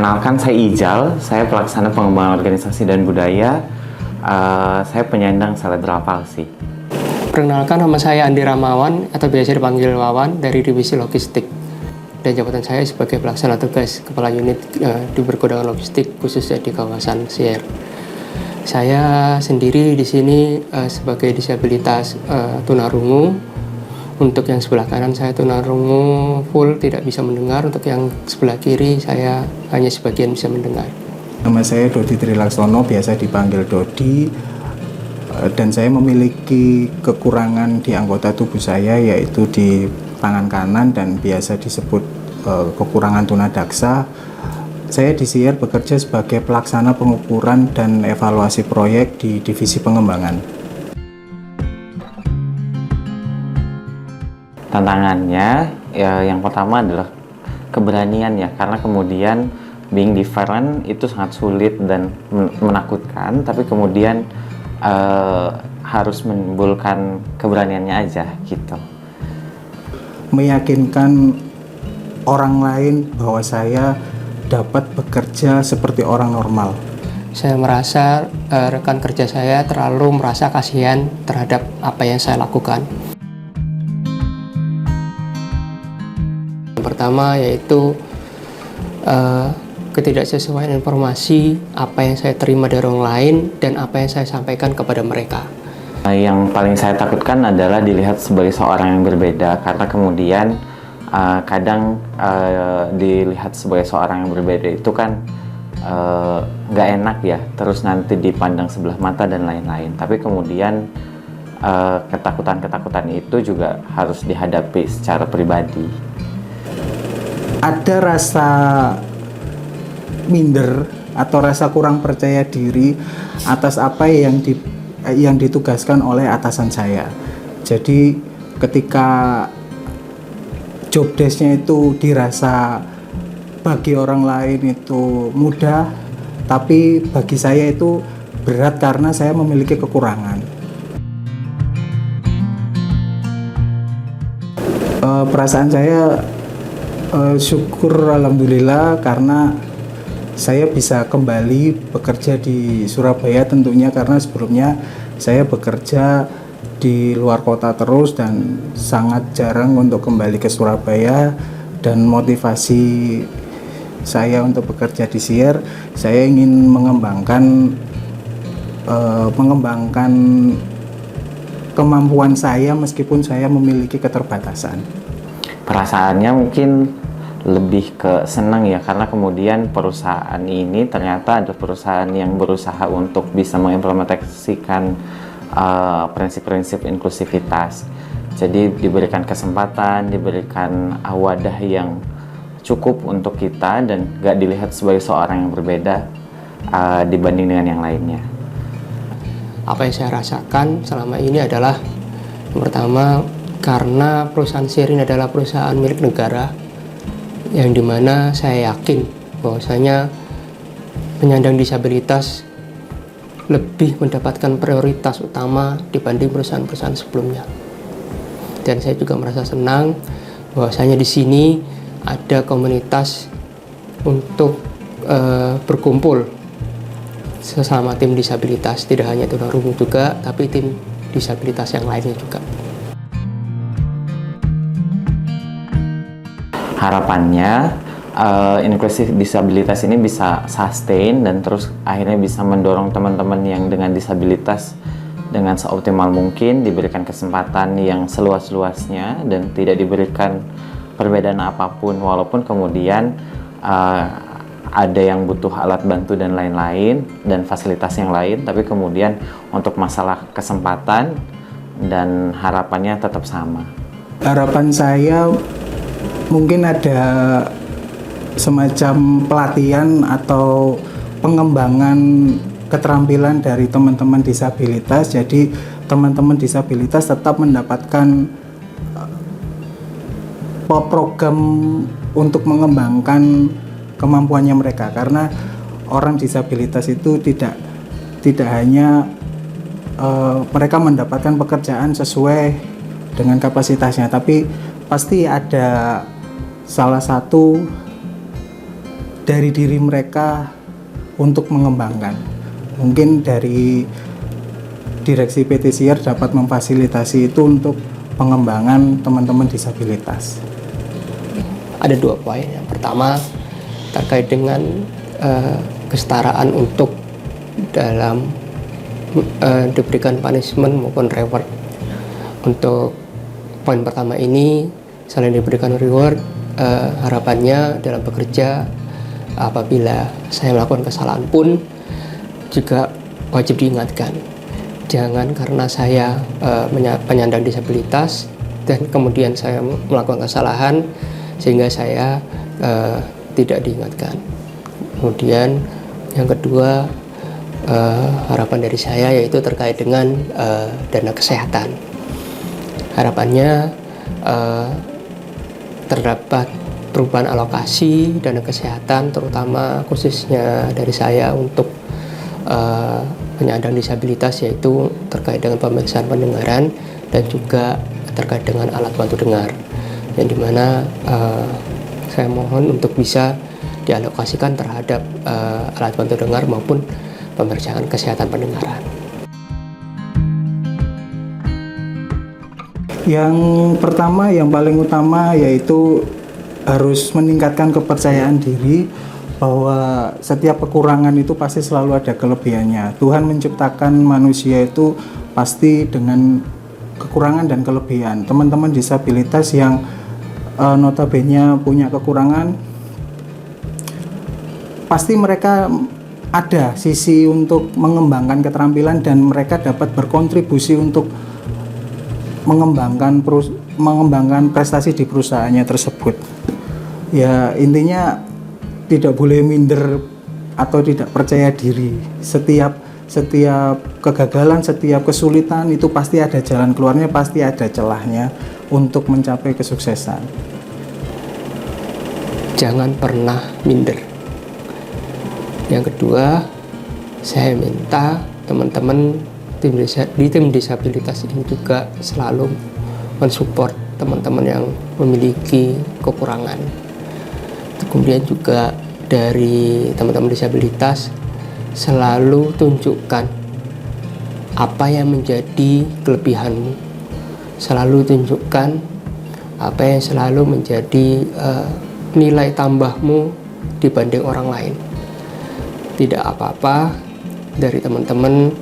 Perkenalkan, saya Ijal, saya pelaksana pengembangan organisasi dan budaya. Saya penyandang cerebral palsy. Perkenalkan, nama saya Andi Ramawan atau biasa dipanggil Wawan dari Divisi Logistik. Dan jabatan saya sebagai pelaksana tugas Kepala Unit di Pergudangan Logistik khususnya di kawasan Sier. Saya sendiri di sini sebagai disabilitas tunarungu. Untuk yang sebelah kanan saya tunarungu full, tidak bisa mendengar. Untuk yang sebelah kiri saya hanya sebagian bisa mendengar. Nama saya Dodi Trilaksono, biasa dipanggil Dodi. Dan saya memiliki kekurangan di anggota tubuh saya, yaitu di tangan kanan dan biasa disebut kekurangan tunadaksa. Saya di Sier bekerja sebagai pelaksana pengukuran dan evaluasi proyek di Divisi Pengembangan. Tantangannya ya, yang pertama adalah keberanian ya, karena kemudian being different itu sangat sulit dan menakutkan, tapi kemudian harus menimbulkan keberaniannya aja gitu. Meyakinkan orang lain bahwa saya dapat bekerja seperti orang normal. Saya merasa rekan kerja saya terlalu merasa kasihan terhadap apa yang saya lakukan. Yang pertama yaitu ketidaksesuaian informasi apa yang saya terima dari orang lain dan apa yang saya sampaikan kepada mereka. Yang paling saya takutkan adalah dilihat sebagai seorang yang berbeda, karena kemudian kadang dilihat sebagai seorang yang berbeda itu kan nggak enak ya, terus nanti dipandang sebelah mata dan lain-lain. Tapi kemudian ketakutan-ketakutan itu juga harus dihadapi secara pribadi. Ada rasa minder atau rasa kurang percaya diri atas apa yang ditugaskan oleh atasan saya. Jadi ketika job desk-nya itu dirasa bagi orang lain itu mudah, tapi bagi saya itu berat karena saya memiliki kekurangan. Perasaan saya syukur alhamdulillah karena saya bisa kembali bekerja di Surabaya tentunya, karena sebelumnya saya bekerja di luar kota terus dan sangat jarang untuk kembali ke Surabaya. Dan motivasi saya untuk bekerja di Sier, saya ingin mengembangkan kemampuan saya meskipun saya memiliki keterbatasan. Perasaannya mungkin lebih ke senang ya, karena kemudian perusahaan ini ternyata ada perusahaan yang berusaha untuk bisa mengimplementasikan prinsip-prinsip inklusivitas. Jadi diberikan kesempatan, diberikan wadah yang cukup untuk kita dan gak dilihat sebagai seorang yang berbeda dibanding dengan yang lainnya. Apa yang saya rasakan selama ini adalah yang pertama, karena perusahaan Sier ini adalah perusahaan milik negara, yang dimana saya yakin bahwasanya penyandang disabilitas lebih mendapatkan prioritas utama dibanding perusahaan-perusahaan sebelumnya. Dan saya juga merasa senang bahwasanya di sini ada komunitas untuk berkumpul sesama tim disabilitas, tidak hanya tunarungu juga, tapi tim disabilitas yang lainnya juga. Harapannya inklusif disabilitas ini bisa sustain dan terus akhirnya bisa mendorong teman-teman yang dengan disabilitas dengan seoptimal mungkin, diberikan kesempatan yang seluas-luasnya dan tidak diberikan perbedaan apapun, walaupun kemudian ada yang butuh alat bantu dan lain-lain dan fasilitas yang lain, tapi kemudian untuk masalah kesempatan dan harapannya tetap sama. Harapan saya mungkin ada semacam pelatihan atau pengembangan keterampilan dari teman-teman disabilitas. Jadi teman-teman disabilitas tetap mendapatkan program untuk mengembangkan kemampuannya mereka, karena orang disabilitas itu tidak hanya mereka mendapatkan pekerjaan sesuai dengan kapasitasnya, tapi pasti ada salah satu dari diri mereka untuk mengembangkan. Mungkin dari direksi PT SIER dapat memfasilitasi itu untuk pengembangan teman-teman disabilitas. Ada 2 poin. Yang pertama terkait dengan kesetaraan untuk dalam diberikan punishment maupun reward. Untuk poin pertama ini, selain diberikan reward, harapannya dalam bekerja apabila saya melakukan kesalahan pun juga wajib diingatkan. Jangan karena saya penyandang disabilitas dan kemudian saya melakukan kesalahan sehingga saya tidak diingatkan. Kemudian yang kedua, harapan dari saya yaitu terkait dengan dana kesehatan. Harapannya terdapat perubahan alokasi dana kesehatan, terutama khususnya dari saya untuk penyandang disabilitas, yaitu terkait dengan pemeriksaan pendengaran dan juga terkait dengan alat bantu dengar, yang dimana saya mohon untuk bisa dialokasikan terhadap alat bantu dengar maupun pemeriksaan kesehatan pendengaran. Yang pertama, yang paling utama yaitu harus meningkatkan kepercayaan diri bahwa setiap kekurangan itu pasti selalu ada kelebihannya. Tuhan menciptakan manusia itu pasti dengan kekurangan dan kelebihan. Teman-teman disabilitas yang notabene punya kekurangan, pasti mereka ada sisi untuk mengembangkan keterampilan dan mereka dapat berkontribusi untuk mengembangkan prestasi di perusahaannya tersebut. Ya, intinya tidak boleh minder atau tidak percaya diri. Setiap kegagalan, setiap kesulitan itu pasti ada jalan keluarnya, pasti ada celahnya untuk mencapai kesuksesan. Jangan pernah minder. Yang kedua, saya minta teman-teman di tim disabilitas ini juga selalu mensupport teman-teman yang memiliki kekurangan. Kemudian juga dari teman-teman disabilitas selalu tunjukkan apa yang menjadi kelebihanmu, selalu tunjukkan apa yang selalu menjadi nilai tambahmu dibanding orang lain. Tidak apa-apa dari teman-teman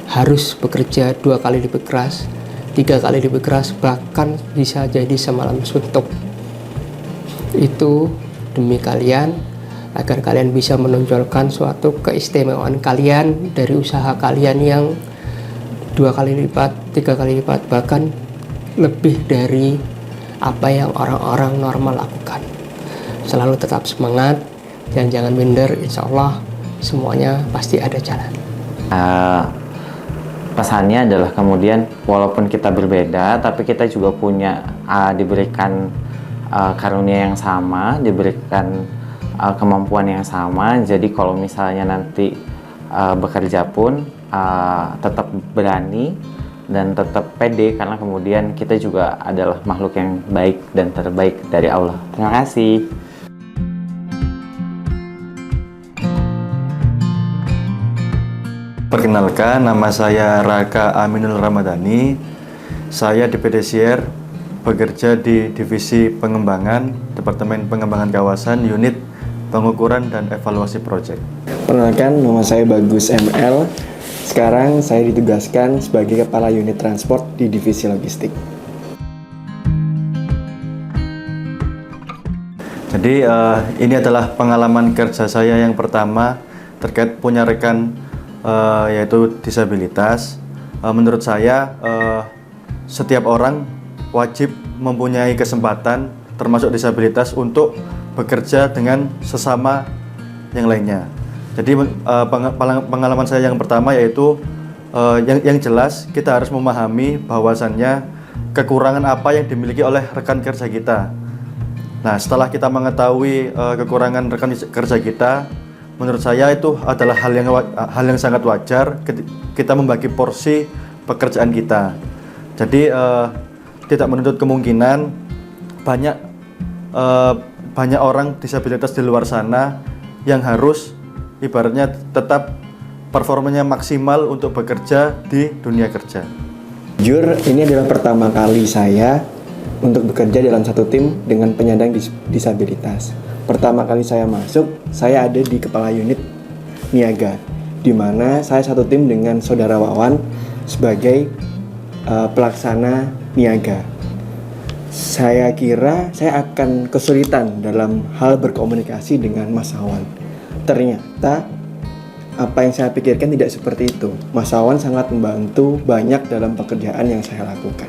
harus bekerja 2 kali lebih keras, 3 kali lebih keras, bahkan bisa jadi semalam suntuk. Itu demi kalian, agar kalian bisa menonjolkan suatu keistimewaan kalian dari usaha kalian yang 2 kali lipat, 3 kali lipat, bahkan lebih dari apa yang orang-orang normal lakukan. Selalu tetap semangat dan jangan minder, insya Allah semuanya pasti ada jalan. Pesannya adalah kemudian walaupun kita berbeda, tapi kita juga punya diberikan karunia yang sama, diberikan kemampuan yang sama. Jadi kalau misalnya nanti bekerja pun tetap berani dan tetap pede, karena kemudian kita juga adalah makhluk yang baik dan terbaik dari Allah. Terima kasih. Perkenalkan, nama saya Raka Aminul Ramadhani. Saya di PT SIER bekerja di Divisi Pengembangan, Departemen Pengembangan Kawasan, Unit Pengukuran dan Evaluasi Proyek. Perkenalkan, nama saya Bagus ML. Sekarang saya ditugaskan sebagai Kepala Unit Transport di Divisi Logistik. Jadi ini adalah pengalaman kerja saya yang pertama terkait punya rekan yaitu disabilitas. Menurut saya setiap orang wajib mempunyai kesempatan termasuk disabilitas untuk bekerja dengan sesama yang lainnya. Jadi pengalaman saya yang pertama yaitu yang jelas kita harus memahami bahwasannya kekurangan apa yang dimiliki oleh rekan kerja kita. Nah, setelah kita mengetahui kekurangan rekan kerja kita, menurut saya itu adalah hal yang sangat wajar kita membagi porsi pekerjaan kita. Jadi tidak menuntut kemungkinan banyak banyak orang disabilitas di luar sana yang harus ibaratnya tetap performanya maksimal untuk bekerja di dunia kerja. Jujur, ini adalah pertama kali saya untuk bekerja dalam satu tim dengan penyandang disabilitas. Pertama kali saya masuk, saya ada di kepala unit niaga, di mana saya satu tim dengan saudara Wawan sebagai pelaksana niaga. Saya kira saya akan kesulitan dalam hal berkomunikasi dengan Mas Wawan. Ternyata apa yang saya pikirkan tidak seperti itu. Mas Wawan sangat membantu banyak dalam pekerjaan yang saya lakukan.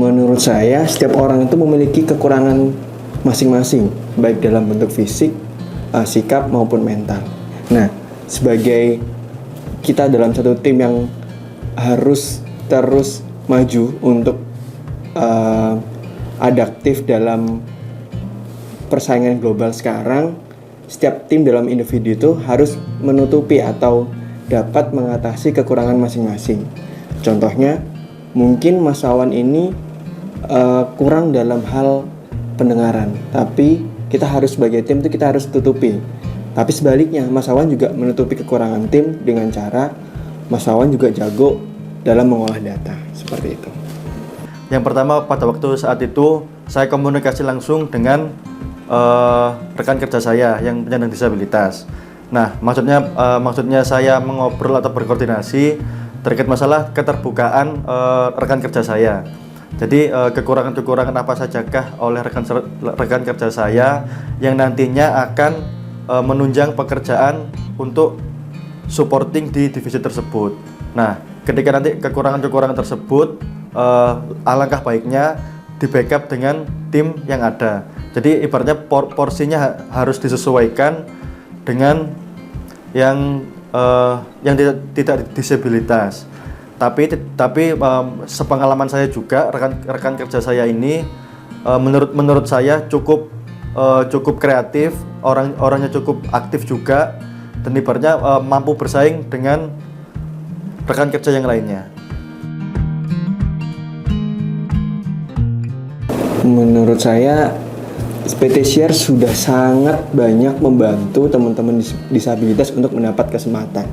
Menurut saya, setiap orang itu memiliki kekurangan masing-masing, baik dalam bentuk fisik, sikap maupun mental. Nah, sebagai kita dalam satu tim yang harus terus maju untuk adaptif dalam persaingan global sekarang, setiap tim dalam individu itu harus menutupi atau dapat mengatasi kekurangan masing-masing. Contohnya, mungkin Mas Wawan ini kurang dalam hal pendengaran, tapi kita harus sebagai tim itu kita harus tutupi. Tapi sebaliknya, Mas Wawan juga menutupi kekurangan tim dengan cara Mas Wawan juga jago dalam mengolah data, seperti itu. Yang pertama, pada waktu saat itu saya komunikasi langsung dengan rekan kerja saya yang penyandang disabilitas. Nah, maksudnya saya mengobrol atau berkoordinasi terkait masalah keterbukaan rekan kerja saya. Jadi kekurangan-kekurangan apa sajakah oleh rekan kerja saya yang nantinya akan menunjang pekerjaan untuk supporting di divisi tersebut. Nah, ketika nanti kekurangan-kekurangan tersebut, alangkah baiknya di backup dengan tim yang ada. Jadi ibaratnya porsinya harus disesuaikan dengan yang tidak disabilitas. Tapi sepengalaman saya juga rekan kerja saya ini menurut saya cukup kreatif, orangnya cukup aktif juga, dan ibaratnya mampu bersaing dengan rekan kerja yang lainnya. Menurut saya, PT Share sudah sangat banyak membantu teman-teman disabilitas untuk mendapat kesempatan.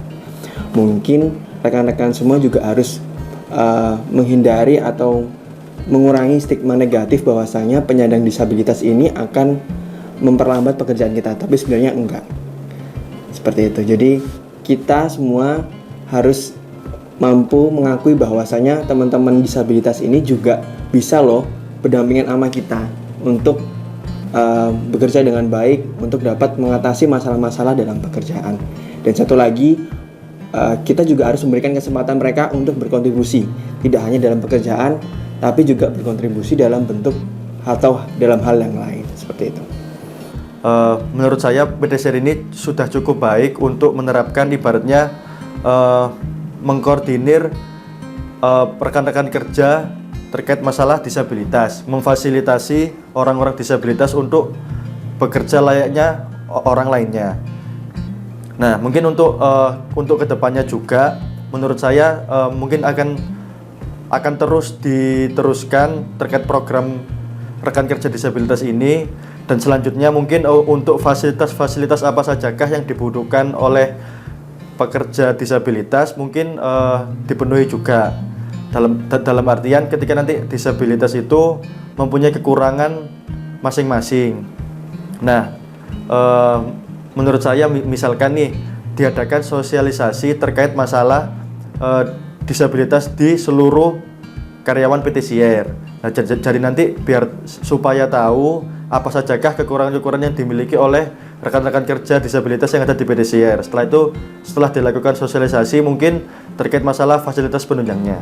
Mungkin rekan-rekan semua juga harus menghindari atau mengurangi stigma negatif bahwasanya penyandang disabilitas ini akan memperlambat pekerjaan kita, tapi sebenarnya enggak. Seperti itu. Jadi kita semua harus mampu mengakui bahwasanya teman-teman disabilitas ini juga bisa loh berdampingan sama kita untuk bekerja dengan baik, untuk dapat mengatasi masalah-masalah dalam pekerjaan. Dan satu lagi, kita juga harus memberikan kesempatan mereka untuk berkontribusi, tidak hanya dalam pekerjaan, tapi juga berkontribusi dalam bentuk atau dalam hal yang lain, seperti itu. Menurut saya PT Share ini sudah cukup baik untuk menerapkan ibaratnya mengkoordinir rekan-rekan kerja terkait masalah disabilitas, memfasilitasi orang-orang disabilitas untuk bekerja layaknya orang lainnya. Nah, mungkin untuk kedepannya juga, menurut saya mungkin akan terus diteruskan terkait program rekan kerja disabilitas ini, dan selanjutnya mungkin untuk fasilitas-fasilitas apa sajakah yang dibutuhkan oleh pekerja disabilitas mungkin dipenuhi juga. Dalam artian ketika nanti disabilitas itu mempunyai kekurangan masing-masing. Nah, menurut saya misalkan nih diadakan sosialisasi terkait masalah disabilitas di seluruh karyawan PT Share. Nah, jadi nanti biar supaya tahu apa sajakah kekurangan-kekurangan yang dimiliki oleh rekan-rekan kerja disabilitas yang ada di PT Share. Setelah dilakukan sosialisasi mungkin terkait masalah fasilitas penunjangnya.